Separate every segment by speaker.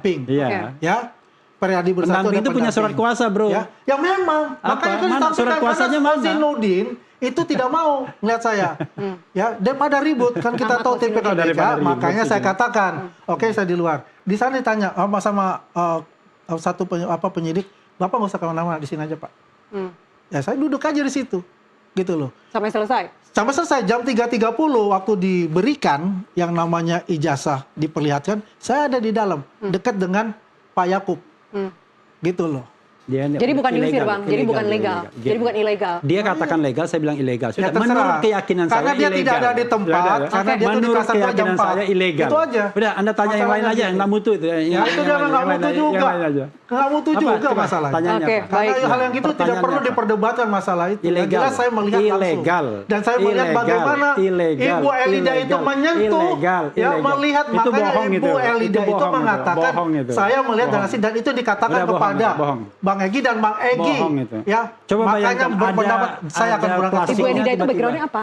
Speaker 1: Ping.
Speaker 2: Iya.
Speaker 1: Ya. Periadi Bersatu
Speaker 2: pendamping itu punya surat kuasa, bro.
Speaker 1: Ya, ya memang. Makanya kan
Speaker 2: mana surat kuasanya mana?
Speaker 1: Zainuddin itu tidak mau ngeliat saya. Ya, daripada ribut kan kita tahu TPKBK, makanya saya katakan, oke, saya di luar. Di sana ditanya sama satu penyidik, Bapak nggak usah kemana-mana, di sini aja, Pak. Ya, saya duduk aja di situ. Gitu loh.
Speaker 3: Sampai selesai? Sampai
Speaker 1: selesai. Jam 3.30 waktu diberikan yang namanya ijazah diperlihatkan, saya ada di dalam, dekat dengan Pak Yakub. Gitu loh.
Speaker 3: Jadi bukan diusir, Bang. Jadi bukan legal. Jadi bukan ilegal.
Speaker 2: Dia katakan legal, saya bilang ilegal.
Speaker 1: Ya,
Speaker 2: menurut keyakinan saya
Speaker 1: karena dia tidak ada di tempat, karena dia tuh di kasar jam 4.
Speaker 2: Saya ilegal.
Speaker 1: Itu aja.
Speaker 2: Udah, Anda tanya yang lain aja, yang nggak mutu itu.
Speaker 1: Ya, itu jangan nggak mutu juga. Nggak mutu juga masalahnya. Karena hal yang itu tidak perlu diperdebatkan masalah itu. Yang jelas saya melihat langsung. Dan saya melihat bagaimana Ibu Elida itu menyentuh, ya melihat, makanya Ibu Elida itu mengatakan, saya melihat dan itu dikatakan kepada Bang Egy dan Bang Egy, ya.
Speaker 2: Coba
Speaker 1: makanya berpendapat saya akan berangkat.
Speaker 3: Ibu Elida itu backgroundnya apa?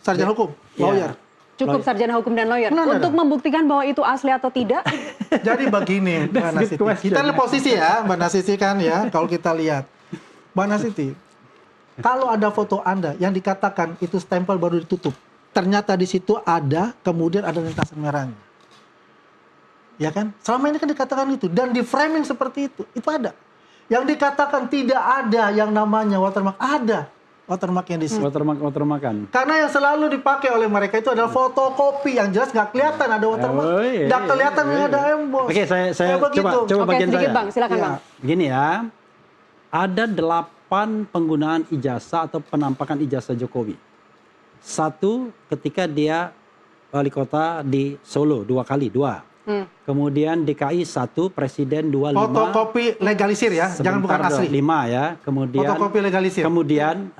Speaker 1: Sarjana hukum, lawyer.
Speaker 3: Cukup sarjana hukum dan lawyer. Untuk membuktikan bahwa itu asli atau tidak.
Speaker 1: Jadi begini, Mbak Nasiti. Kita lihat posisi ya, Mbak Nasiti kan ya. Kalau kita lihat, Mbak Nasiti, kalau ada foto Anda yang dikatakan itu stempel baru ditutup, ternyata di situ ada, kemudian ada lintasan merahnya. Ya kan? Selama ini kan dikatakan itu dan di framing seperti itu ada. Yang dikatakan tidak ada yang namanya watermark, ada watermark yang di sini.
Speaker 2: Watermarkan.
Speaker 1: Karena yang selalu dipakai oleh mereka itu adalah fotokopi yang jelas nggak kelihatan ada watermark, nggak kelihatan ada emboss.
Speaker 2: Oke, saya coba bagian
Speaker 3: sedikit,
Speaker 2: saya.
Speaker 3: Bang, silakan, Bang.
Speaker 2: Gini ya, ada 8 penggunaan ijazah atau penampakan ijazah Jokowi. 1 ketika dia wali kota di Solo 2 kali. Kemudian DKI 1, Presiden 25.
Speaker 1: Fotokopi legalisir ya, jangan bukan asli.
Speaker 2: 5 ya. Kemudian
Speaker 1: fotokopi legalisir.
Speaker 2: Kemudian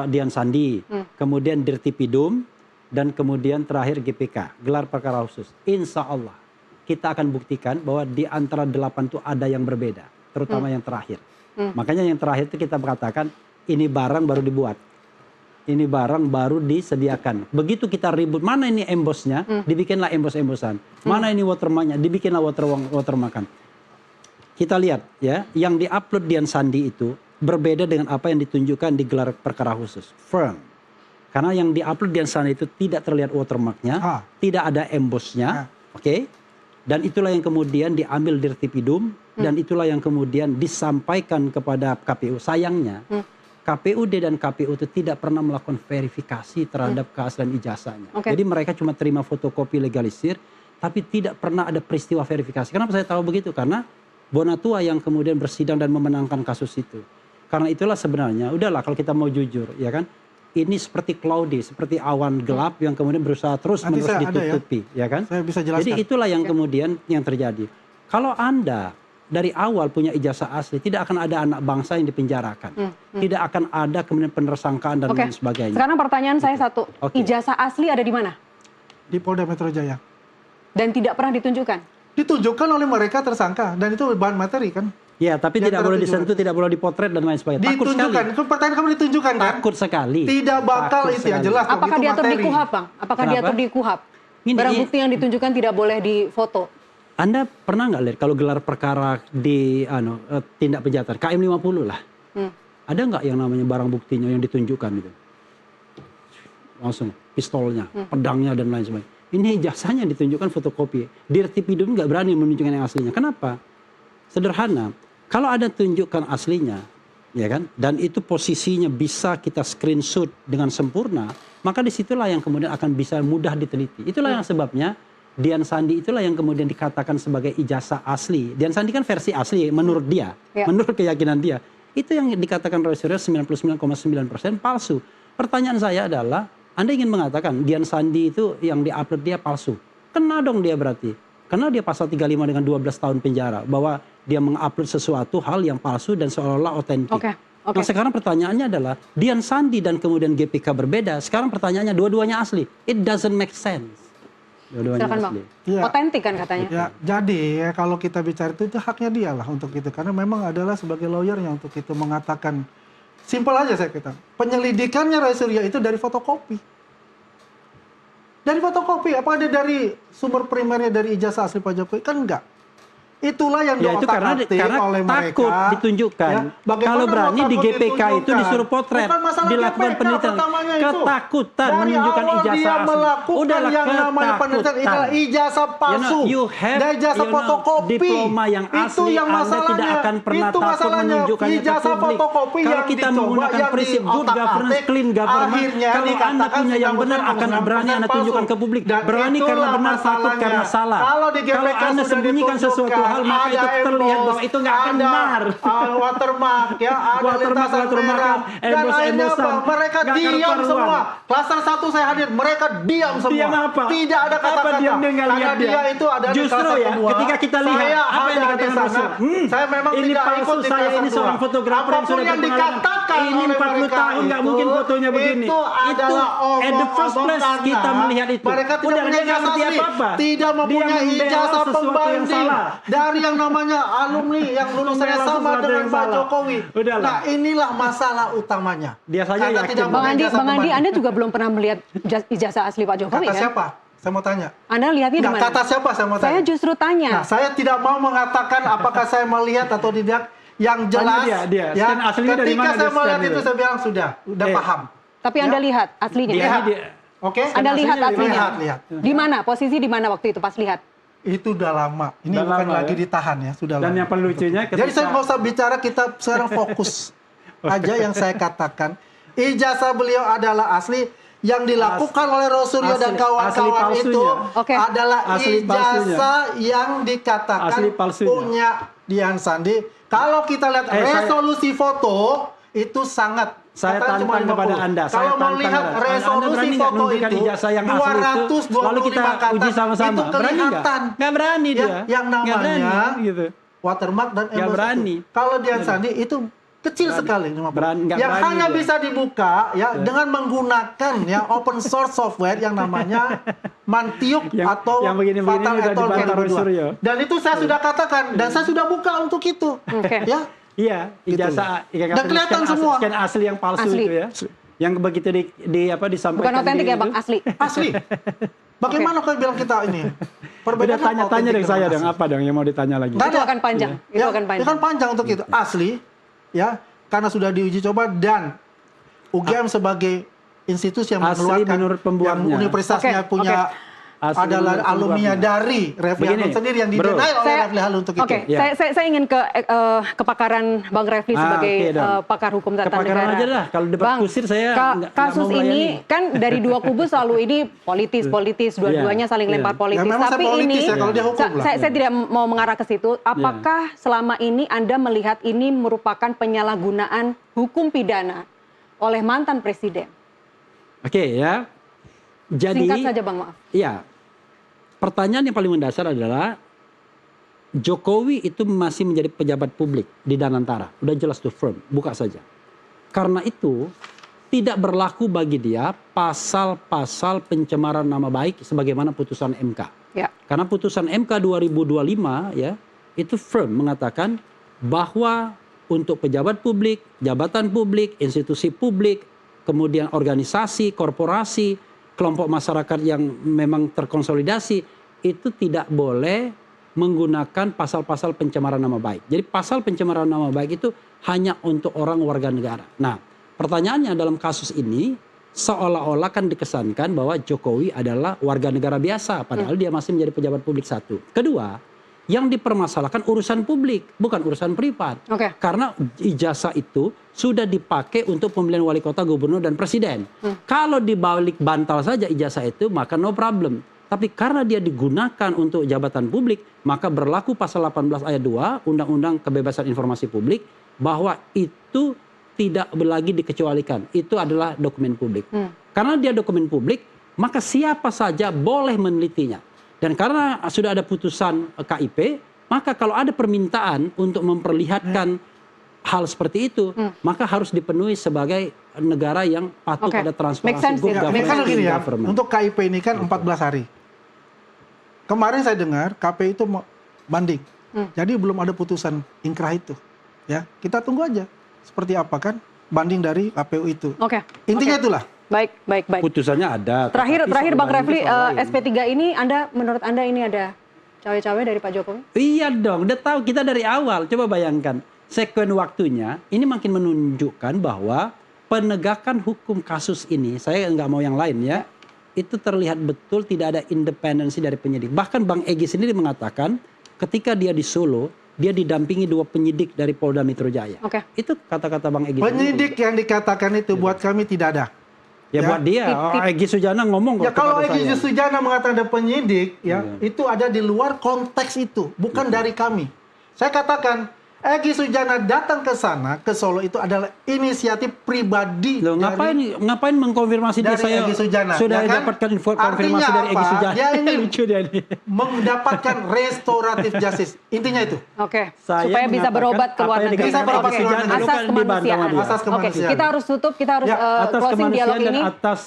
Speaker 2: Dian Sandi. Kemudian Dirtipidum dan kemudian terakhir GPK, gelar perkara khusus. Insya Allah kita akan buktikan bahwa di antara 8 itu ada yang berbeda, terutama yang terakhir. Makanya yang terakhir itu kita mengatakan ini barang baru dibuat. Ini barang baru disediakan. Begitu kita ribut, mana ini embossnya, dibikinlah emboss-embossan. Mana ini watermarknya, dibikinlah watermarkan. Kita lihat ya, yang diupload Dian Sandi itu berbeda dengan apa yang ditunjukkan di gelar perkara khusus. Firm. Karena yang diupload Dian Sandi itu tidak terlihat watermarknya, tidak ada embossnya, oke? Dan itulah yang kemudian diambil Dirtipidum, dan itulah yang kemudian disampaikan kepada KPU. Sayangnya, KPUD dan KPU itu tidak pernah melakukan verifikasi terhadap keaslian ijazahnya. Jadi mereka cuma terima fotokopi legalisir, tapi tidak pernah ada peristiwa verifikasi. Kenapa saya tahu begitu? Karena Bonatua yang kemudian bersidang dan memenangkan kasus itu. Karena itulah sebenarnya, udahlah kalau kita mau jujur, ya kan? Ini seperti cloudy, seperti awan gelap yang kemudian berusaha terus-menerus ditutupi, ya kan?
Speaker 1: Saya bisa jelaskan.
Speaker 2: Jadi itulah yang kemudian yang terjadi. Kalau Anda dari awal punya ijazah asli, tidak akan ada anak bangsa yang dipenjarakan. Tidak akan ada kemudian penersangkaan dan lain sebagainya.
Speaker 3: Sekarang pertanyaan saya satu. Ijazah asli ada di mana?
Speaker 1: Di Polda Metro Jaya.
Speaker 3: Dan tidak pernah ditunjukkan?
Speaker 1: Ditunjukkan oleh mereka tersangka. Dan itu bahan materi kan?
Speaker 2: Ya, tapi tidak boleh disentuh, tidak boleh dipotret dan lain sebagainya. Takut
Speaker 1: ditunjukkan.
Speaker 2: sekali.
Speaker 1: Pertanyaan kamu ditunjukkan kan?
Speaker 2: Takut sekali.
Speaker 1: Tidak bakal
Speaker 2: Takut
Speaker 1: itu
Speaker 2: sekali.
Speaker 1: yang jelas.
Speaker 3: Apakah diatur di KUHAP, Bang? Apakah diatur di KUHAP? Barang bukti yang ditunjukkan tidak boleh difoto.
Speaker 2: Anda pernah nggak lihat kalau gelar perkara di tindak kejahatan KM 50 lah, ada nggak yang namanya barang buktinya yang ditunjukkan itu, langsung pistolnya, pedangnya dan lain sebagainya. Ini ijazahnya ditunjukkan fotokopi. Dirtipidum nggak berani menunjukkan yang aslinya. Kenapa? Sederhana. Kalau ada tunjukkan aslinya, ya kan, dan itu posisinya bisa kita screenshot dengan sempurna, maka disitulah yang kemudian akan bisa mudah diteliti. Itulah yang sebabnya Dian Sandi itulah yang kemudian dikatakan sebagai ijazah asli. Dian Sandi kan versi asli menurut dia, menurut keyakinan dia. Itu yang dikatakan oleh Surya 99,9% palsu. Pertanyaan saya adalah, Anda ingin mengatakan Dian Sandi itu yang diupload dia palsu? Kena dong dia berarti. Karena dia pasal 35 dengan 12 tahun penjara. Bahwa dia mengupload sesuatu hal yang palsu dan seolah-olah otentik. Nah sekarang pertanyaannya adalah, Dian Sandi dan kemudian GPK berbeda. Sekarang pertanyaannya dua-duanya asli. It doesn't make sense.
Speaker 3: Silakan Bang. Otentik kan katanya.
Speaker 1: Ya, jadi ya, kalau kita bicara itu haknya dia lah untuk itu. Karena memang adalah sebagai lawyernya untuk itu mengatakan. Simpel aja saya kata. Penyelidikannya Roy Suryo itu dari fotokopi. Dari fotokopi, apakah dia dari sumber primernya dari ijazah asli Pak Jokowi? Kan enggak. Itulah yang
Speaker 2: Ya itu karena
Speaker 1: oleh
Speaker 2: takut
Speaker 1: mereka
Speaker 2: ditunjukkan.
Speaker 1: ya,
Speaker 2: Kalau berani di GPK itu
Speaker 1: ditunjukkan?
Speaker 2: disuruh potret,
Speaker 1: Bukan masalah
Speaker 2: dilakukan
Speaker 1: GPK
Speaker 2: penelitian.
Speaker 1: pertamanya itu.
Speaker 2: Ketakutan
Speaker 1: Dari
Speaker 2: menunjukkan
Speaker 1: awal
Speaker 2: ijazah
Speaker 1: dia
Speaker 2: asli.
Speaker 1: melakukan
Speaker 2: Udahlah,
Speaker 1: yang namanya penelitian itulah ijazah palsu.
Speaker 2: You have,
Speaker 1: dan ijazah fotokopi.
Speaker 2: diploma yang asli,
Speaker 1: itu yang
Speaker 2: Anda
Speaker 1: masalahnya.
Speaker 2: tidak akan pernah
Speaker 1: Itu
Speaker 2: takut
Speaker 1: masalahnya.
Speaker 2: menunjukkannya ke
Speaker 1: Ijazah
Speaker 2: publik.
Speaker 1: fotokopi
Speaker 2: Kalau
Speaker 1: yang
Speaker 2: kita
Speaker 1: dicoba,
Speaker 2: menggunakan
Speaker 1: yang
Speaker 2: prinsip good
Speaker 1: diotak-atik,
Speaker 2: governance, clean government,
Speaker 1: akhirnya
Speaker 2: kalau Anda
Speaker 1: dikatakan
Speaker 2: punya yang benar akan
Speaker 1: 99%
Speaker 2: berani Anda tunjukkan ke publik.
Speaker 1: Dan
Speaker 2: Berani karena
Speaker 1: itulah
Speaker 2: benar, takut
Speaker 1: masalahnya.
Speaker 2: karena salah.
Speaker 1: Kalau di GPK
Speaker 2: Kalau Anda
Speaker 1: sudah
Speaker 2: sembunyikan sesuatu
Speaker 1: ditunjukkan,
Speaker 2: hal, maka itu
Speaker 1: ada
Speaker 2: terlihat
Speaker 1: emboss,
Speaker 2: bahwa itu nggak benar.
Speaker 1: ada watermark ya, ada
Speaker 2: Watermark,
Speaker 1: lintasan merah. Dan akhirnya apa? Mereka
Speaker 2: Nggak
Speaker 1: diam
Speaker 2: karu-karuan.
Speaker 1: semua. Klaster 1 saya hadir, mereka diam semua.
Speaker 2: Diam apa?
Speaker 1: Tidak ada kata-kata.
Speaker 2: Diam dia nggak
Speaker 1: Karena
Speaker 2: lihat dia?
Speaker 1: dia itu ada di
Speaker 2: Justru
Speaker 1: klaster
Speaker 2: ya,
Speaker 1: kedua.
Speaker 2: ketika kita lihat,
Speaker 1: Saya
Speaker 2: apa yang
Speaker 1: ada
Speaker 2: dikatakan
Speaker 1: di sana.
Speaker 2: Rasul?
Speaker 1: Saya memang
Speaker 2: Ini
Speaker 1: tidak
Speaker 2: palsu,
Speaker 1: ikut di
Speaker 2: saya
Speaker 1: klaster
Speaker 2: ini seorang
Speaker 1: 2.
Speaker 2: fotografer yang
Speaker 1: Apapun
Speaker 2: sudah
Speaker 1: yang
Speaker 2: berpengalaman.
Speaker 1: dikatakan
Speaker 2: Ini
Speaker 1: oleh
Speaker 2: 40
Speaker 1: mereka
Speaker 2: tahun nggak mungkin fotonya begini.
Speaker 1: Itu adalah
Speaker 2: at the first place
Speaker 1: omong-omong
Speaker 2: kita
Speaker 1: karena
Speaker 2: melihat itu.
Speaker 1: mereka tidak
Speaker 2: Udah,
Speaker 1: punya
Speaker 2: dia nggak
Speaker 1: ijazah
Speaker 2: ngerti
Speaker 1: asli,
Speaker 2: apa-apa.
Speaker 1: tidak
Speaker 2: Dia
Speaker 1: mempunyai
Speaker 2: membela
Speaker 1: ijazah
Speaker 2: sesuatu yang
Speaker 1: pembanding
Speaker 2: salah.
Speaker 1: dari yang namanya alumni yang lulusannya
Speaker 2: Membela
Speaker 1: sama
Speaker 2: sesuatu
Speaker 1: dengan
Speaker 2: yang
Speaker 1: Pak
Speaker 2: salah.
Speaker 1: Jokowi.
Speaker 2: Udahlah.
Speaker 1: Nah, inilah masalah utamanya.
Speaker 2: Dia saja
Speaker 1: Karena
Speaker 2: yakin.
Speaker 1: tidak
Speaker 3: Bang
Speaker 1: punya
Speaker 3: Andi,
Speaker 1: ijazah
Speaker 3: Bang Andi,
Speaker 1: pembanding.
Speaker 3: Anda juga belum pernah melihat ijazah asli Pak Jokowi
Speaker 1: Kata
Speaker 3: kan?
Speaker 1: siapa? Saya mau tanya.
Speaker 3: Anda lihatnya di
Speaker 1: Nggak,
Speaker 3: mana?
Speaker 1: kata siapa saya mau tanya?
Speaker 3: Saya justru tanya.
Speaker 1: Nah, saya tidak mau mengatakan apakah saya melihat atau tidak. Yang jelas,
Speaker 2: dia.
Speaker 1: ya,
Speaker 2: Scan aslinya dari
Speaker 1: ketika
Speaker 2: mana
Speaker 1: saya
Speaker 2: dia scan
Speaker 1: melihat itu,
Speaker 2: itu?
Speaker 1: saya bilang sudah paham.
Speaker 3: Tapi Anda
Speaker 1: Ya.
Speaker 3: lihat aslinya.
Speaker 1: Lihat.
Speaker 2: dia.
Speaker 1: Oke?
Speaker 3: Anda lihat aslinya.
Speaker 1: Lihat.
Speaker 3: Di mana? Posisi di mana waktu itu pas lihat?
Speaker 1: Itu udah lama. Ini
Speaker 2: Udah
Speaker 1: bukan
Speaker 2: lama,
Speaker 1: lagi
Speaker 2: ya?
Speaker 1: ditahan ya, sudah
Speaker 2: Dan
Speaker 1: lama.
Speaker 2: yang paling lucunya
Speaker 1: Jadi saya
Speaker 2: ketika
Speaker 1: nggak usah bicara, kita sekarang fokus aja yang saya katakan. Ijazah beliau adalah asli, yang dilakukan oleh Rosuryo dan
Speaker 2: asli
Speaker 1: kawan-kawan
Speaker 2: palsunya.
Speaker 1: itu
Speaker 3: Oke.
Speaker 1: adalah
Speaker 2: Asli
Speaker 1: ijazah yang dikatakan
Speaker 2: Asli palsunya.
Speaker 1: punya Dian Sandi. Kalau kita lihat resolusi foto itu sangat
Speaker 2: Saya
Speaker 1: katanya cuma
Speaker 2: tantang kepada
Speaker 1: 50.
Speaker 2: Anda. Saya
Speaker 1: Kalau mau
Speaker 2: tantang
Speaker 1: lihat
Speaker 2: Anda. Anda
Speaker 1: resolusi
Speaker 2: berani nggak
Speaker 1: foto
Speaker 2: menunjukkan
Speaker 1: itu
Speaker 2: ijazah yang asli itu?
Speaker 1: 225
Speaker 2: Lalu kita
Speaker 1: kata,
Speaker 2: uji sama-sama.
Speaker 1: itu
Speaker 2: Berani nggak?
Speaker 1: kelihatan.
Speaker 2: Nggak berani
Speaker 1: Ya,
Speaker 2: dia.
Speaker 1: yang
Speaker 2: Nggak
Speaker 1: namanya
Speaker 2: berani, gitu.
Speaker 1: watermark dan
Speaker 2: Nggak
Speaker 1: emboss
Speaker 2: berani.
Speaker 1: itu. Kalau Dian Sandi itu kecil sekali 50.
Speaker 2: Nggak
Speaker 1: yang
Speaker 2: berani
Speaker 1: hanya
Speaker 2: dia.
Speaker 1: bisa dibuka ya dengan menggunakan ya open source software yang namanya Mantiuk atau
Speaker 2: yang begini-begini
Speaker 1: Fatal
Speaker 2: udah
Speaker 1: Etol
Speaker 2: dibantah
Speaker 1: 2002.
Speaker 2: Rosuryo.
Speaker 1: Dan itu saya sudah katakan dan saya sudah buka untuk itu.
Speaker 3: Oke.
Speaker 1: Ya.
Speaker 2: Iya, ijazah
Speaker 1: Dan kelihatan semua.
Speaker 2: scan asli yang palsu
Speaker 3: Asli.
Speaker 2: itu ya. Yang begitu disampaikan
Speaker 3: Bukan otentik ya, Bang,
Speaker 2: itu.
Speaker 3: asli.
Speaker 1: Asli. Bagaimana kau bilang kita ini?
Speaker 2: Udah tanya-tanya
Speaker 1: otentik
Speaker 2: dong saya
Speaker 1: dengan
Speaker 2: dong,
Speaker 1: asli.
Speaker 2: apa dong yang mau ditanya lagi?
Speaker 1: Nggak
Speaker 3: Itu
Speaker 1: ada.
Speaker 3: akan panjang. Itu
Speaker 1: Ya,
Speaker 3: akan panjang.
Speaker 1: kan panjang untuk itu. Asli, ya, karena sudah diuji coba dan UGM sebagai institusi yang
Speaker 2: Asli
Speaker 1: mengeluarkan,
Speaker 2: menurut
Speaker 1: yang
Speaker 2: pembuatnya.
Speaker 1: universitasnya
Speaker 3: Oke,
Speaker 1: punya
Speaker 2: Asli
Speaker 1: adalah
Speaker 2: menurut
Speaker 1: alumni
Speaker 2: pembuatnya.
Speaker 1: dari Refli
Speaker 2: Begini,
Speaker 1: Harun sendiri yang
Speaker 2: bro.
Speaker 1: didenai oleh
Speaker 3: Saya-
Speaker 1: Refli Harun untuk
Speaker 3: Oke,
Speaker 1: itu.
Speaker 2: Ya.
Speaker 3: saya ingin ke kepakaran Bang Refli sebagai
Speaker 2: oke dong.
Speaker 3: pakar hukum tata
Speaker 2: Kepakaran
Speaker 3: negara.
Speaker 2: aja dah. Kalau debat
Speaker 3: Bang,
Speaker 2: kusir saya nggak
Speaker 3: kasus
Speaker 2: mau
Speaker 3: ini
Speaker 2: melayani.
Speaker 3: kan dari dua kubu selalu ini politis, dua-duanya saling
Speaker 2: Iya.
Speaker 3: lempar politis.
Speaker 1: Ya, memang saya
Speaker 3: Tapi
Speaker 1: politis
Speaker 3: ini
Speaker 1: ya, kalau dia hukum lah.
Speaker 3: saya tidak mau mengarah ke situ. Apakah selama ini Anda melihat ini merupakan penyalahgunaan hukum pidana oleh mantan presiden?
Speaker 2: Oke ya. Jadi
Speaker 3: Singkat saja, Bang, maaf.
Speaker 2: Iya. Pertanyaan yang paling mendasar adalah Jokowi itu masih menjadi pejabat publik di Danantara. Udah jelas tuh firm, buka saja. Karena itu tidak berlaku bagi dia pasal-pasal pencemaran nama baik sebagaimana putusan MK.
Speaker 3: Ya.
Speaker 2: Karena putusan MK 2025 ya itu firm mengatakan bahwa untuk pejabat publik, jabatan publik, institusi publik, kemudian organisasi, korporasi, kelompok masyarakat yang memang terkonsolidasi itu tidak boleh menggunakan pasal-pasal pencemaran nama baik. Jadi pasal pencemaran nama baik itu hanya untuk orang warga negara. Nah, pertanyaannya dalam kasus ini seolah-olah kan dikesankan bahwa Jokowi adalah warga negara biasa padahal dia masih menjadi pejabat publik satu. Kedua, yang dipermasalahkan urusan publik, bukan urusan privat.
Speaker 3: Oke.
Speaker 2: Karena ijazah itu sudah dipakai untuk pemilihan wali kota, gubernur, dan presiden. Kalau dibalik bantal saja ijazah itu, maka no problem. Tapi karena dia digunakan untuk jabatan publik, maka berlaku pasal 18 ayat 2 Undang-Undang Kebebasan Informasi Publik, bahwa itu tidak lagi dikecualikan. Itu adalah dokumen publik. Karena dia dokumen publik, maka siapa saja boleh menelitinya. Dan karena sudah ada putusan KIP, maka kalau ada permintaan untuk memperlihatkan hal seperti itu, maka harus dipenuhi sebagai negara yang patuh
Speaker 3: Oke.
Speaker 2: pada
Speaker 3: Make
Speaker 2: transparansi
Speaker 3: sense,
Speaker 2: good
Speaker 3: ya.
Speaker 2: governance.
Speaker 3: Make
Speaker 1: Kan
Speaker 3: sense.
Speaker 1: gini ya,
Speaker 2: government.
Speaker 1: untuk KIP ini kan 14 hari. Kemarin saya dengar KPI itu mau banding. Jadi belum ada putusan ingkrah itu. Ya, kita tunggu aja seperti apa kan banding dari KPU itu.
Speaker 3: Oke.
Speaker 1: Intinya itulah.
Speaker 3: Baik.
Speaker 2: Putusannya ada.
Speaker 3: Terakhir
Speaker 2: tetapi
Speaker 3: Bang
Speaker 2: soal
Speaker 3: Refli,
Speaker 2: banding itu soal lain.
Speaker 3: SP3 ini menurut Anda ini ada cawe-cawe dari Pak Jokowi?
Speaker 2: Iya dong, udah tahu kita dari awal. Coba bayangkan, sekuen waktunya ini makin menunjukkan bahwa penegakan hukum kasus ini, saya nggak mau yang lain ya, itu terlihat betul tidak ada independensi dari penyidik. Bahkan Bang Egy sendiri mengatakan ketika dia di Solo, dia didampingi 2 penyidik dari Polda Metro Jaya.
Speaker 3: Oke.
Speaker 2: Itu kata-kata Bang Egy.
Speaker 1: Penyidik yang dikatakan itu buat kami tidak ada.
Speaker 2: Ya, buat dia, Egy Sujana ngomong
Speaker 1: Ya
Speaker 2: kok
Speaker 1: kalau
Speaker 2: kepada
Speaker 1: Egy
Speaker 2: saya.
Speaker 1: Sujana mengatakan ada penyidik, ya itu ada di luar konteks itu, bukan dari kami. Saya katakan Egy Sujana datang ke sana, ke Solo itu adalah inisiatif pribadi.
Speaker 2: Loh, ngapain mengkonfirmasi dia?
Speaker 1: dari
Speaker 2: Saya
Speaker 1: Egy Sujana,
Speaker 2: sudah
Speaker 1: ya kan?
Speaker 2: dapatkan konfirmasi
Speaker 1: Artinya
Speaker 2: dari Egy
Speaker 1: apa?
Speaker 2: Sujana.
Speaker 1: Dia ingin
Speaker 2: Lucu dia ini.
Speaker 1: mendapatkan restoratif justice. Intinya itu.
Speaker 3: Oke.
Speaker 2: Saya
Speaker 3: Supaya bisa
Speaker 2: mengatakan
Speaker 3: berobat ke luar
Speaker 2: apa yang
Speaker 3: negeri.
Speaker 1: Bisa berobat ke luar negeri.
Speaker 3: Asas
Speaker 2: Bukan dibantah sama
Speaker 3: kemanusiaan.
Speaker 2: dia.
Speaker 1: Asas
Speaker 3: Oke,
Speaker 1: kemanusiaan.
Speaker 3: kita harus tutup, kita harus
Speaker 1: Ya,
Speaker 2: Atas
Speaker 3: closing dialog
Speaker 2: kemanusiaan dan
Speaker 3: ini.
Speaker 2: atas